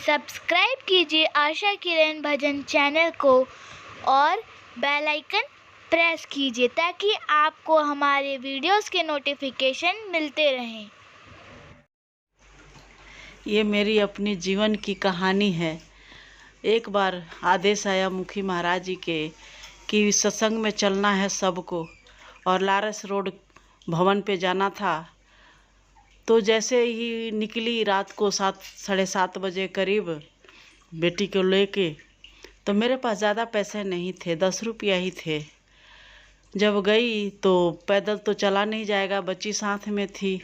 Subscribe कीजिए आशा किरण भजन channel को और बेल आइकन प्रेस कीजिए ताकि आपको हमारे वीडियोस के नोटिफिकेशन मिलते रहें। ये मेरी अपनी जीवन की कहानी है। एक बार आदेश आया मुखी महाराज जी के कि सत्संग में चलना है सबको और लारस रोड भवन पे जाना था। तो जैसे ही निकली रात को 7 साढ़े 7 बजे करीब बेटी को लेके, तो मेरे पास ज़्यादा पैसे नहीं थे, 10 रुपया ही थे। जब गई तो पैदल तो चला नहीं जाएगा, बच्ची साथ में थी।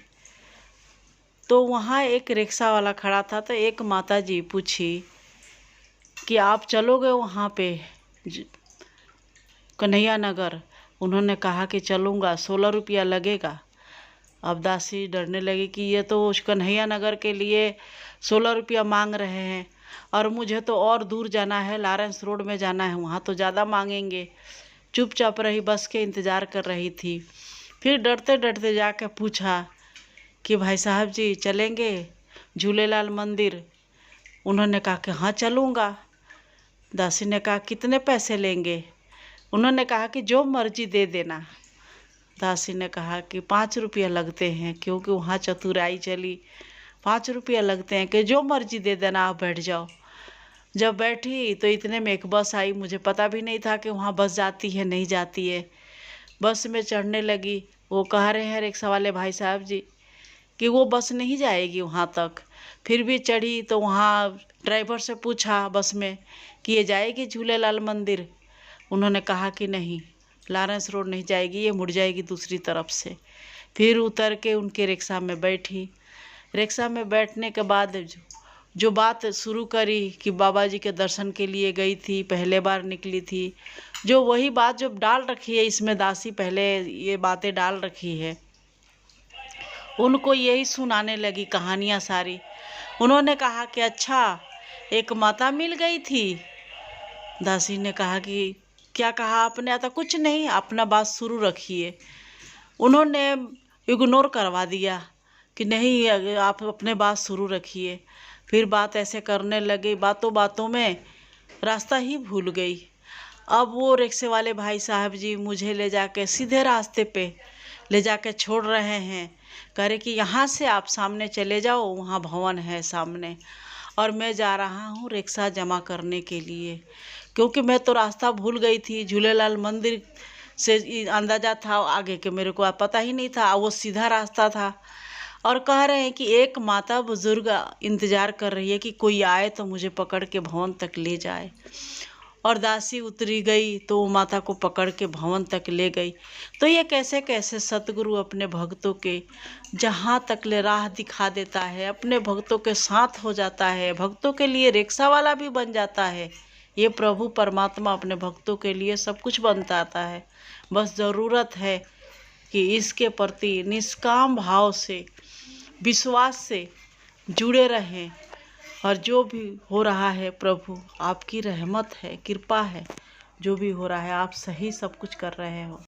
तो वहाँ एक रिक्शा वाला खड़ा था, तो एक माता जी पूछी कि आप चलोगे वहाँ पे कन्हैया नगर? उन्होंने कहा कि चलूँगा, 16 रुपया लगेगा। अब दासी डरने लगी कि ये तो उस कन्हैया नगर के लिए 16 रुपया मांग रहे हैं और मुझे तो और दूर जाना है, लारेंस रोड में जाना है, वहाँ तो ज़्यादा मांगेंगे। चुपचाप रही, बस के इंतज़ार कर रही थी। फिर डरते डरते जाके पूछा कि भाई साहब जी चलेंगे झूलेलाल मंदिर? उन्होंने कहा कि हाँ चलूँगा। दासी ने कहा कितने पैसे लेंगे? उन्होंने कहा कि जो मर्जी दे देना। दासी ने कहा कि 5 रुपया लगते हैं, क्योंकि वहाँ चतुराई चली। 5 रुपया लगते हैं कि जो मर्जी दे देना, आप बैठ जाओ। जब बैठी तो इतने में एक बस आई, मुझे पता भी नहीं था कि वहाँ बस जाती है नहीं जाती है। बस में चढ़ने लगी। वो कह रहे हैं रिक्शा वाले भाई साहब जी कि वो बस नहीं जाएगी वहाँ तक। फिर भी चढ़ी तो वहाँ ड्राइवर से पूछा बस में कि ये जाएगी झूलेलाल मंदिर? उन्होंने कहा कि नहीं, लारेंस रोड नहीं जाएगी, ये मुड़ जाएगी दूसरी तरफ से। फिर उतर के उनके रिक्शा में बैठी। रिक्शा में बैठने के बाद जो बात शुरू करी कि बाबा जी के दर्शन के लिए गई थी, पहले बार निकली थी, जो वही बात जो डाल रखी है इसमें, दासी पहले ये बातें डाल रखी है, उनको यही सुनाने लगी कहानियाँ सारी। उन्होंने कहा कि अच्छा, एक माता मिल गई थी। दासी ने कहा कि क्या कहा आपने? आता कुछ नहीं, अपना बात शुरू रखिए। उन्होंने इग्नोर करवा दिया कि नहीं, आप अपने बात शुरू रखिए। फिर बात ऐसे करने लगे, बातों बातों में रास्ता ही भूल गई। अब वो रिक्शे वाले भाई साहब जी मुझे ले जाके सीधे रास्ते पे ले जाके छोड़ रहे हैं। कह रहे कि यहाँ से आप सामने चले जाओ, वहाँ भवन है सामने। और मैं जा रहा हूँ रिक्शा जमा करने के लिए, क्योंकि मैं तो रास्ता भूल गई थी। झूलेलाल मंदिर से अंदाज़ा था, आगे के मेरे को पता ही नहीं था, वो सीधा रास्ता था। और कह रहे हैं कि एक माता बुजुर्ग इंतज़ार कर रही है कि कोई आए तो मुझे पकड़ के भवन तक ले जाए। और दासी उतरी गई तो वो माता को पकड़ के भवन तक ले गई। तो ये कैसे कैसे सतगुरु अपने भक्तों के जहाँ तक ले राह दिखा देता है, अपने भक्तों के साथ हो जाता है, भक्तों के लिए रिक्शा वाला भी बन जाता है। ये प्रभु परमात्मा अपने भक्तों के लिए सब कुछ बनता है। बस ज़रूरत है कि इसके प्रति निष्काम भाव से, विश्वास से जुड़े रहें। और जो भी हो रहा है प्रभु आपकी रहमत है, कृपा है। जो भी हो रहा है आप सही सब कुछ कर रहे हो।